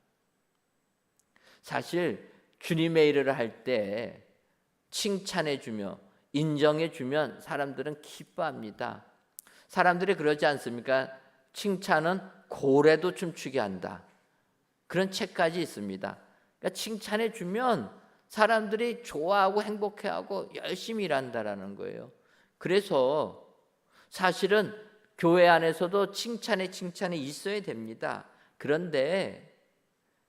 사실 주님의 일을 할 때 칭찬해 주며 인정해 주면 사람들은 기뻐합니다. 사람들이 그러지 않습니까? 칭찬은 고래도 춤추게 한다. 그런 책까지 있습니다. 그러니까 칭찬해 주면 사람들이 좋아하고 행복해하고 열심히 일한다라는 거예요. 그래서 사실은 교회 안에서도 칭찬이 있어야 됩니다. 그런데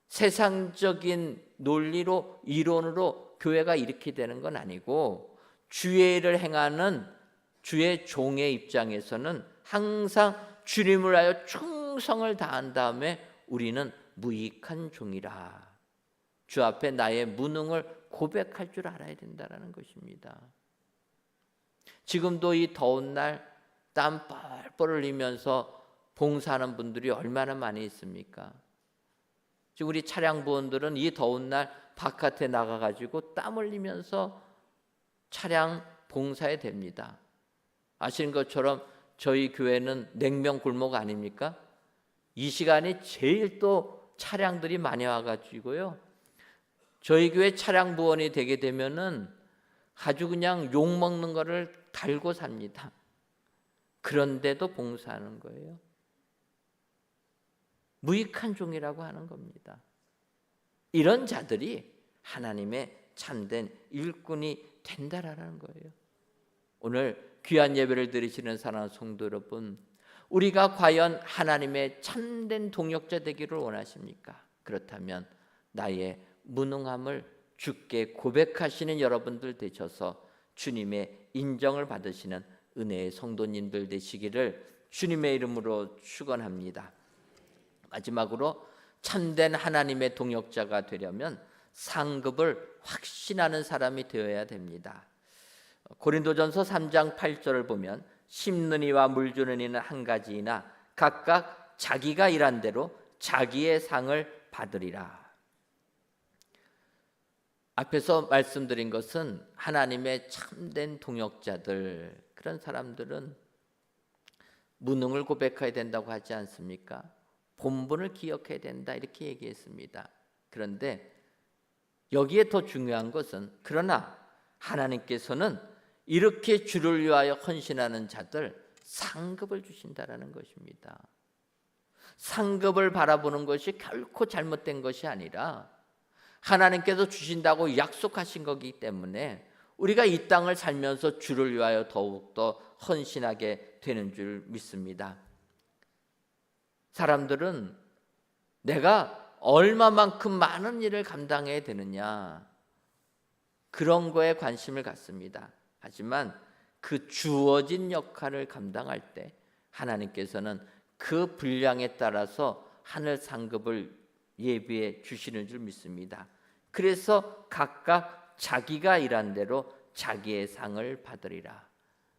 세상적인 논리로 이론으로 교회가 이렇게 되는 건 아니고 주의 일을 행하는 주의 종의 입장에서는 항상 주님을 하여 충성을 다한 다음에 우리는 무익한 종이라. 주 앞에 나의 무능을 고백할 줄 알아야 된다는 것입니다. 지금도 이 더운 날 땀 뻘뻘 흘리면서 봉사하는 분들이 얼마나 많이 있습니까? 지금 우리 차량 부원들은 이 더운 날 바깥에 나가가지고 땀 흘리면서 차량 봉사에 됩니다. 아시는 것처럼 저희 교회는 냉면 골목 아닙니까? 이 시간이 제일 또 차량들이 많이 와가지고요. 저희 교회 차량 부원이 되게 되면은 아주 그냥 욕 먹는 거를 달고 삽니다. 그런데도 봉사하는 거예요. 무익한 종이라고 하는 겁니다. 이런 자들이 하나님의 참된 일꾼이 된다라는 거예요. 오늘 귀한 예배를 드리시는 사랑하는 성도 여러분, 우리가 과연 하나님의 참된 동역자 되기를 원하십니까? 그렇다면 나의 무능함을 주께 고백하시는 여러분들 되셔서 주님의 인정을 받으시는 은혜의 성도님들 되시기를 주님의 이름으로 축원합니다. 마지막으로 참된 하나님의 동역자가 되려면 상급을 확신하는 사람이 되어야 됩니다. 고린도전서 3장 8절을 보면 심는 이와 물 주는 이는 한 가지이나 각각 자기가 일한 대로 자기의 상을 받으리라. 앞에서 말씀드린 것은 하나님의 참된 동역자들, 그런 사람들은 무능을 고백해야 된다고 하지 않습니까? 본분을 기억해야 된다 이렇게 얘기했습니다. 그런데 여기에 더 중요한 것은 그러나 하나님께서는 이렇게 주를 위하여 헌신하는 자들 상급을 주신다라는 것입니다. 상급을 바라보는 것이 결코 잘못된 것이 아니라 하나님께서 주신다고 약속하신 거기 때문에 우리가 이 땅을 살면서 주를 위하여 더욱더 헌신하게 되는 줄 믿습니다. 사람들은 내가 얼마만큼 많은 일을 감당해야 되느냐 그런 거에 관심을 갖습니다. 하지만 그 주어진 역할을 감당할 때 하나님께서는 그 분량에 따라서 하늘 상급을 예비해 주시는 줄 믿습니다. 그래서 각각 자기가 일한 대로 자기의 상을 받으리라.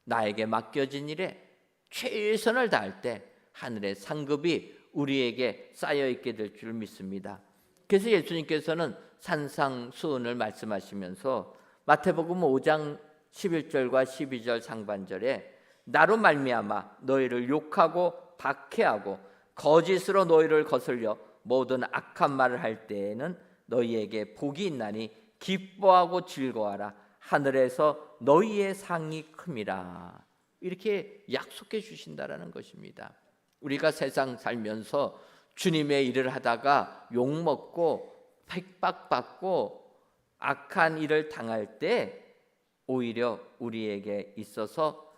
나에게 맡겨진 일에 최선을 다할 때 하늘의 상급이 우리에게 쌓여 있게 될 줄 믿습니다. 그래서 예수님께서는 산상수훈을 말씀하시면서 마태복음 5장 11절과 12절 상반절에 나로 말미암아 너희를 욕하고 박해하고 거짓으로 너희를 거슬려 모든 악한 말을 할 때에는 너희에게 복이 있나니 기뻐하고 즐거워하라. 하늘에서 너희의 상이 큼이라. 이렇게 약속해 주신다라는 것입니다. 우리가 세상 살면서 주님의 일을 하다가 욕먹고 핍박받고 악한 일을 당할 때 오히려 우리에게 있어서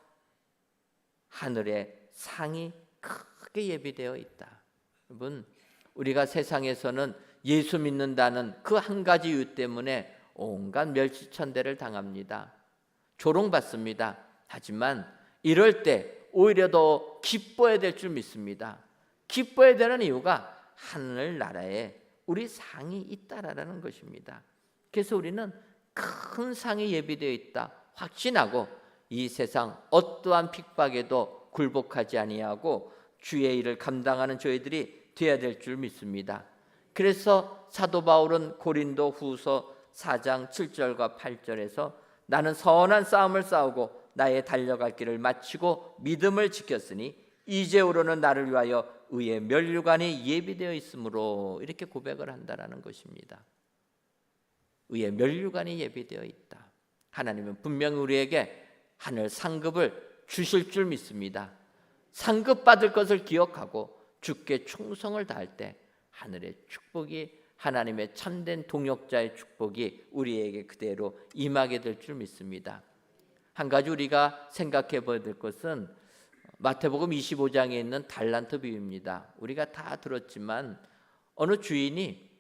하늘의 상이 크게 예비되어 있다. 여러분, 우리가 세상에서는 예수 믿는다는 그 한 가지 이유 때문에 온갖 멸시천대를 당합니다. 조롱받습니다. 하지만 이럴 때 오히려 더 기뻐해야 될 줄 믿습니다. 기뻐해야 되는 이유가 하늘나라에 우리 상이 있다라는 것입니다. 그래서 우리는 큰 상이 예비되어 있다 확신하고 이 세상 어떠한 핍박에도 굴복하지 아니하고 주의 일을 감당하는 저희들이 되어야 될 줄 믿습니다. 그래서 사도 바울은 고린도 후서 4장 7절과 8절에서 나는 선한 싸움을 싸우고 나의 달려갈 길을 마치고 믿음을 지켰으니 이제후로는 나를 위하여 의의 면류관이 예비되어 있으므로 이렇게 고백을 한다라는 것입니다. 의의 면류관이 예비되어 있다. 하나님은 분명히 우리에게 하늘 상급을 주실 줄 믿습니다. 상급 받을 것을 기억하고 주께 충성을 다할 때 하늘의 축복이, 하나님의 참된 동역자의 축복이 우리에게 그대로 임하게 될 줄 믿습니다. 한 가지 우리가 생각해 봐야 될 것은 마태복음 25장에 있는 달란트 비유입니다. 우리가 다 들었지만 어느 주인이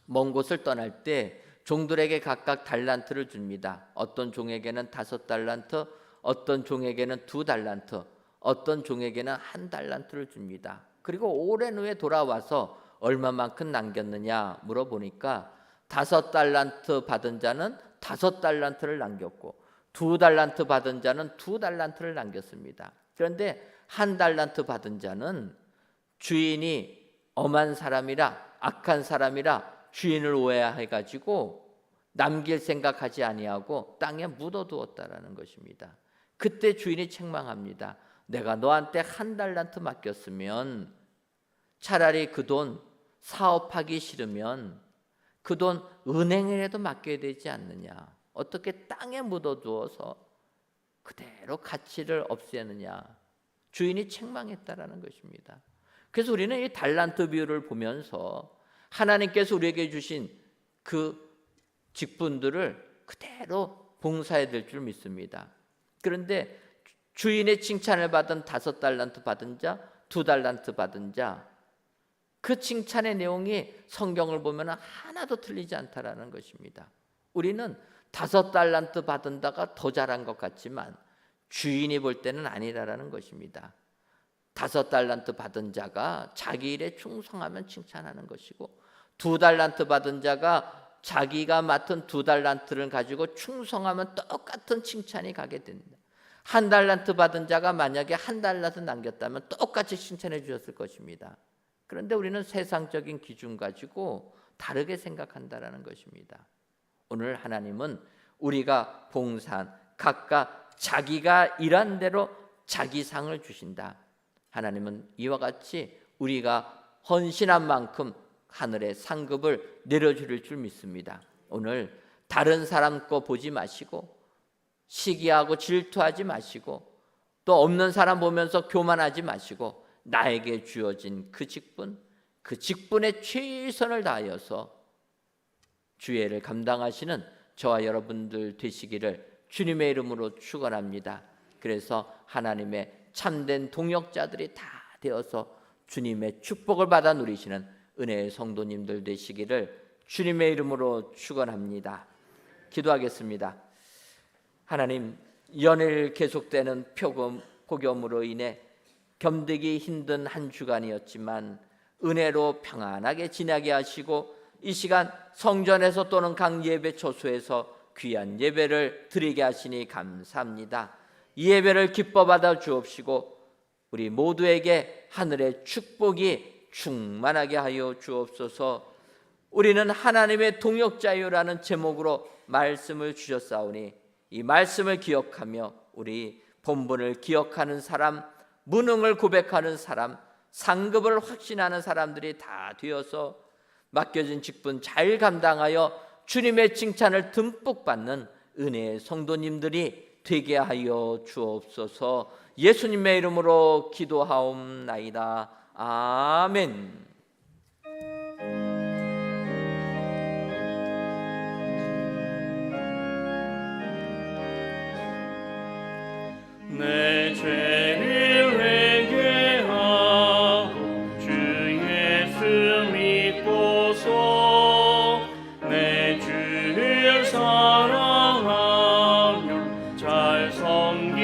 먼 곳을 떠날 때 종들에게 각각 달란트를 줍니다. 어떤 종에게는 5달란트, 어떤 종에게는 2달란트, 어떤 종에게는 1달란트를 줍니다. 그리고 오랜 후에 돌아와서 얼마만큼 남겼느냐 물어보니까 5달란트 받은 자는 5달란트를 남겼고 2달란트 받은 자는 2달란트를 남겼습니다. 그런데 1달란트 받은 자는 주인이 엄한 사람이라, 악한 사람이라 주인을 오해해가지고 남길 생각하지 아니하고 땅에 묻어두었다라는 것입니다. 그때 주인이 책망합니다. 내가 너한테 1달란트 맡겼으면 차라리 그 돈 사업하기 싫으면 그 돈 은행에라도 맡겨야 되지 않느냐. 어떻게 땅에 묻어두어서 그대로 가치를 없애느냐. 주인이 책망했다라는 것입니다. 그래서 우리는 이 달란트 비유를 보면서 하나님께서 우리에게 주신 그 직분들을 그대로 봉사해야 될 줄 믿습니다. 그런데 주인의 칭찬을 받은 5달란트 받은 자, 2달란트 받은 자, 그 칭찬의 내용이 성경을 보면 하나도 틀리지 않다라는 것입니다. 우리는 5달란트 받은 자가 더 잘한 것 같지만 주인이 볼 때는 아니라는 것입니다. 5달란트 받은 자가 자기 일에 충성하면 칭찬하는 것이고 2달란트 받은 자가 자기가 맡은 2달란트를 가지고 충성하면 똑같은 칭찬이 가게 됩니다. 1달란트 받은 자가 만약에 1달란트 남겼다면 똑같이 칭찬해 주셨을 것입니다. 그런데 우리는 세상적인 기준 가지고 다르게 생각한다라는 것입니다. 오늘 하나님은 우리가 봉사한 각각 자기가 일한 대로 자기 상을 주신다. 하나님은 이와 같이 우리가 헌신한 만큼 하늘의 상급을 내려줄 줄 믿습니다. 오늘 다른 사람 거 보지 마시고 시기하고 질투하지 마시고 또 없는 사람 보면서 교만하지 마시고 나에게 주어진 그 직분에 최선을 다하여서 주의를 감당하시는 저와 여러분들 되시기를 주님의 이름으로 축원합니다. 그래서 하나님의 참된 동역자들이 다 되어서 주님의 축복을 받아 누리시는 은혜의 성도님들 되시기를 주님의 이름으로 축원합니다. 기도하겠습니다. 하나님, 연일 계속되는 폭염으로 인해 견디기 힘든 한 주간이었지만 은혜로 평안하게 지나게 하시고 이 시간 성전에서 또는 각 예배 처소에서 귀한 예배를 드리게 하시니 감사합니다. 이 예배를 기뻐 받아 주옵시고 우리 모두에게 하늘의 축복이 충만하게 하여 주옵소서. 우리는 하나님의 동역자요라는 제목으로 말씀을 주셨사오니 이 말씀을 기억하며 우리 본분을 기억하는 사람, 무능을 고백하는 사람, 상급을 확신하는 사람들이 다 되어서 맡겨진 직분 잘 감당하여 주님의 칭찬을 듬뿍 받는 은혜의 성도님들이 되게 하여 주옵소서. 예수님의 이름으로 기도하옵나이다. 아멘. 내 죄를 회개하고 주 예수 믿고서 내 주를 사랑하며 잘 섬기리로다.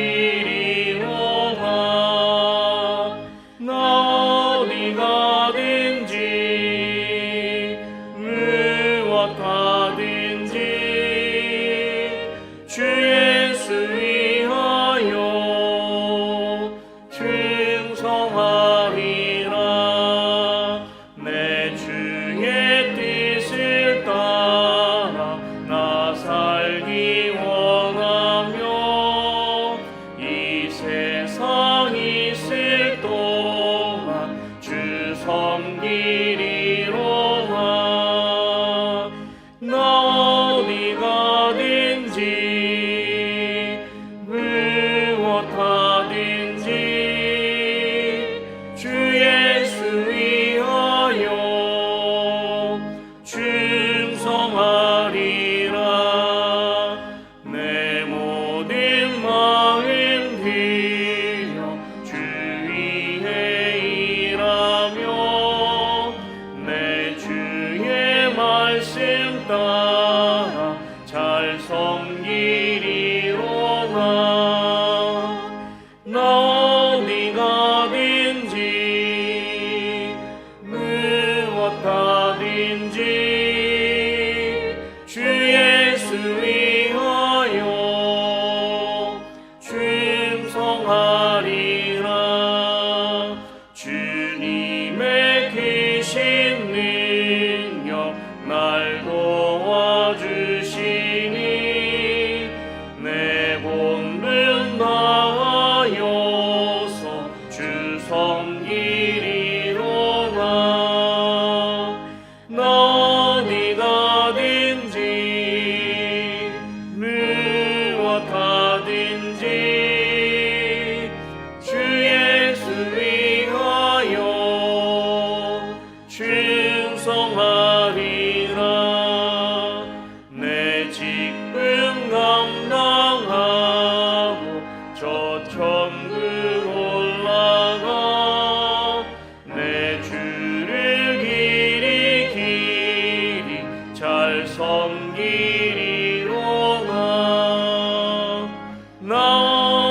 나 어디 가든지 무엇 하든지 주 예수 위하여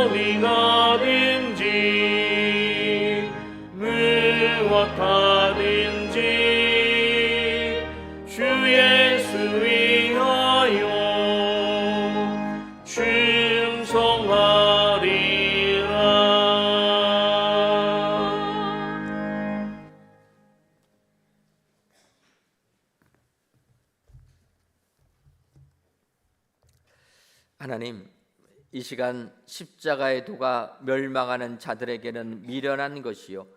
어디가든지 무엇하든지 주 예수 위하여 충성하리라. 하나님, 이 시간 십자가의 도가 멸망하는 자들에게는 미련한 것이요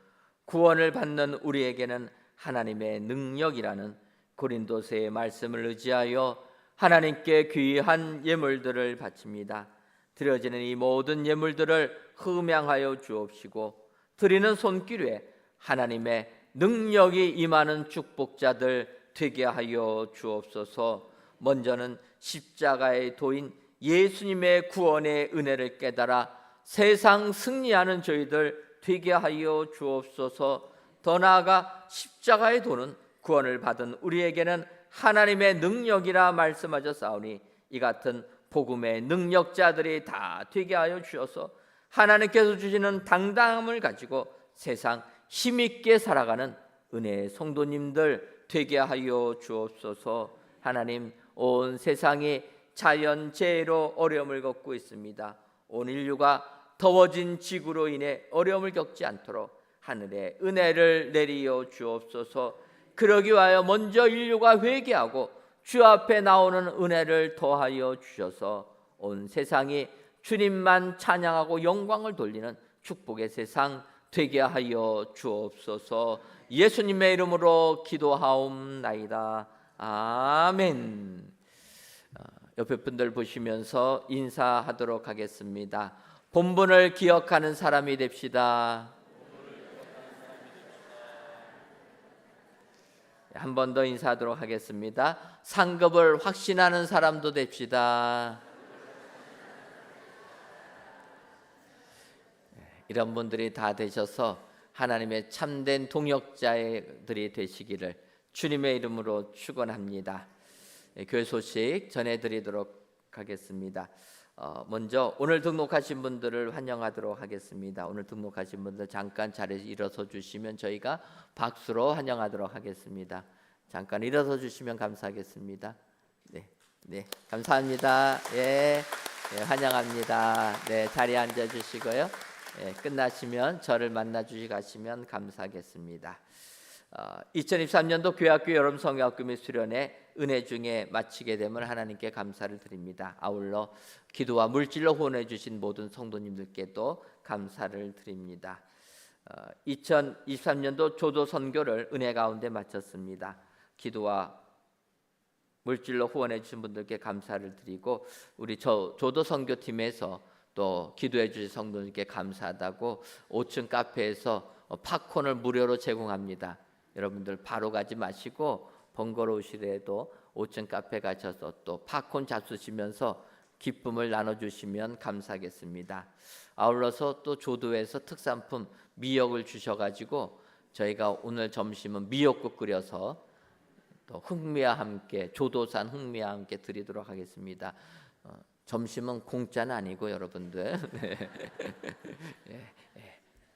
구원을 받는 우리에게는 하나님의 능력이라는 고린도서의 말씀을 의지하여 하나님께 귀한 예물들을 바칩니다. 드려지는 이 모든 예물들을 흠양하여 주옵시고 드리는 손길에 하나님의 능력이 임하는 축복자들 되게 하여 주옵소서. 먼저는 십자가의 도인 예수님의 구원의 은혜를 깨달아 세상 승리하는 저희들 되게 하여 주옵소서. 더 나아가 십자가의 도는 구원을 받은 우리에게는 하나님의 능력이라 말씀하셨사오니 이 같은 복음의 능력자들이 다 되게 하여 주셔서 하나님께서 주시는 당당함을 가지고 세상 힘있게 살아가는 은혜의 성도님들 되게 하여 주옵소서. 하나님, 온 세상이 자연재해로 어려움을 겪고 있습니다. 온 인류가 더워진 지구로 인해 어려움을 겪지 않도록 하늘의 은혜를 내리어 주옵소서. 그러기 위하여 먼저 인류가 회개하고 주 앞에 나오는 은혜를 더하여 주셔서 온 세상이 주님만 찬양하고 영광을 돌리는 축복의 세상 되게 하여 주옵소서. 예수님의 이름으로 기도하옵나이다. 아멘. 옆에 분들 보시면서 인사하도록 하겠습니다. 본분을 기억하는 사람이 됩시다. 한 번 더 인사하도록 하겠습니다. 상급을 확신하는 사람도 됩시다. 이런 분들이 다 되셔서 하나님의 참된 동역자들이 되시기를 주님의 이름으로 축원합니다. 교회 소식 전해드리도록 하겠습니다. 먼저 오늘 등록하신 분들을 환영하도록 하겠습니다. 오늘 등록하신 분들 잠깐 자리에 일어서 주시면 저희가 박수로 환영하도록 하겠습니다. 잠깐 일어서 주시면 감사하겠습니다. 네, 감사합니다. 예, 환영합니다. 네, 자리에 앉아 주시고요. 끝나시면 저를 만나 주시 가시면 감사하겠습니다. 2023년도 교회학교 여름 성경학교 및 수련회 은혜 중에 마치게 되면 하나님께 감사를 드립니다. 아울러 기도와 물질로 후원해 주신 모든 성도님들께도 감사를 드립니다. 2023년도 조도 선교를 은혜 가운데 마쳤습니다. 기도와 물질로 후원해 주신 분들께 감사를 드리고 우리 조도 선교팀에서 또 기도해 주신 성도님께 감사하다고 5층 카페에서 팝콘을 무료로 제공합니다. 여러분들 바로 가지 마시고 번거로우시더라도 5층 카페 가셔서 또 팝콘 잡수시면서 기쁨을 나눠주시면 감사하겠습니다. 아울러서 또 조도에서 특산품 미역을 주셔가지고 저희가 오늘 점심은 미역국 끓여서 또 흑미와 함께 조도산 흑미와 함께 드리도록 하겠습니다. 점심은 공짜는 아니고 여러분들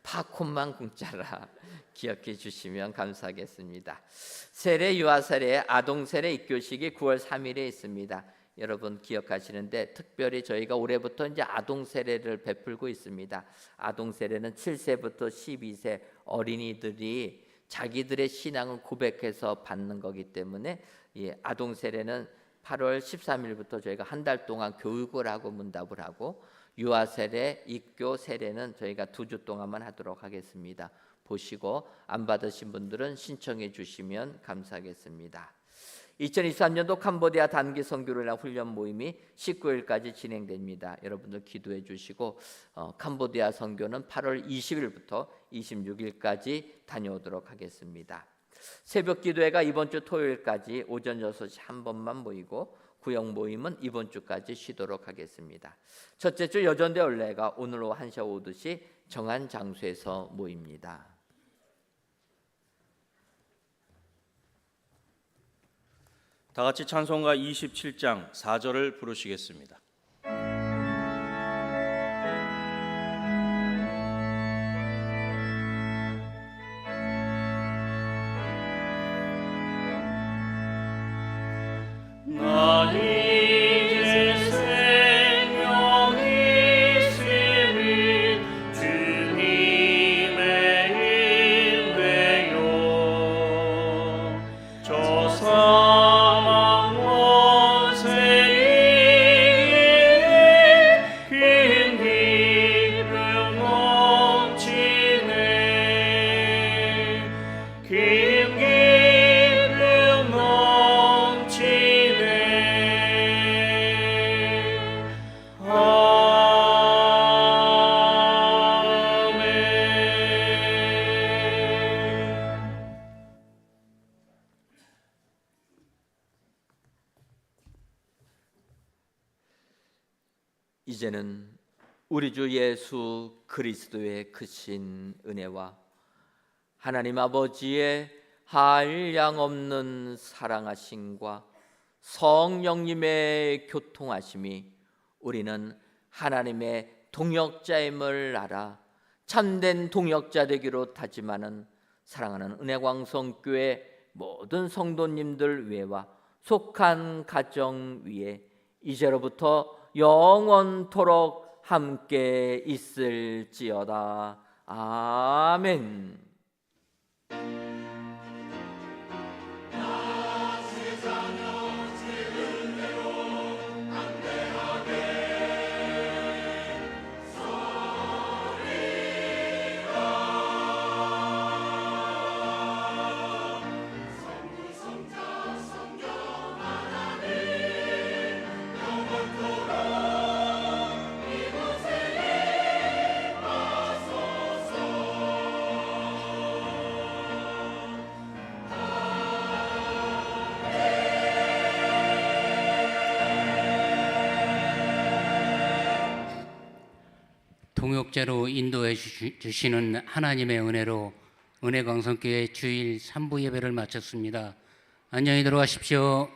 팝콘만 공짜라 기억해 주시면 감사하겠습니다. 세례 유아 세례 아동 세례 입교식이 9월 3일에 있습니다. 여러분 기억하시는데 특별히 저희가 올해부터 이제 아동 세례를 베풀고 있습니다. 아동 세례는 7세부터 12세 어린이들이 자기들의 신앙을 고백해서 받는 거기 때문에 이 아동 세례는 8월 13일부터 저희가 한 달 동안 교육을 하고 문답을 하고 유아 세례, 입교 세례는 저희가 2주 동안만 하도록 하겠습니다. 보시고 안 받으신 분들은 신청해 주시면 감사하겠습니다. 2023년도 캄보디아 단기 선교를 훈련 모임이 19일까지 진행됩니다. 여러분들 기도해 주시고 캄보디아 선교는 8월 20일부터 26일까지 다녀오도록 하겠습니다. 새벽 기도회가 이번 주 토요일까지 오전 6시 한 번만 모이고 구역 모임은 이번 주까지 쉬도록 하겠습니다. 첫째 주 여전대 올레가 오늘 오후 1시 5시 정한 장소에서 모입니다. 다 같이 찬송가 27장 4절을 부르시겠습니다. 이제는 우리 주 예수 그리스도의 크신 은혜와 하나님 아버지의 한량없는 사랑하심과 성령님의 교통하심이 우리는 하나님의 동역자임을 알아 참된 동역자 되기로 다짐하는 사랑하는 은혜광성교회 모든 성도님들 위에와 속한 가정 위에 이제로부터 영원토록 함께 있을지어다. 아멘. 동역자로 인도해 주시는 하나님의 은혜로 은혜광성교회 주일 3부 예배를 마쳤습니다. 안녕히 들어가십시오.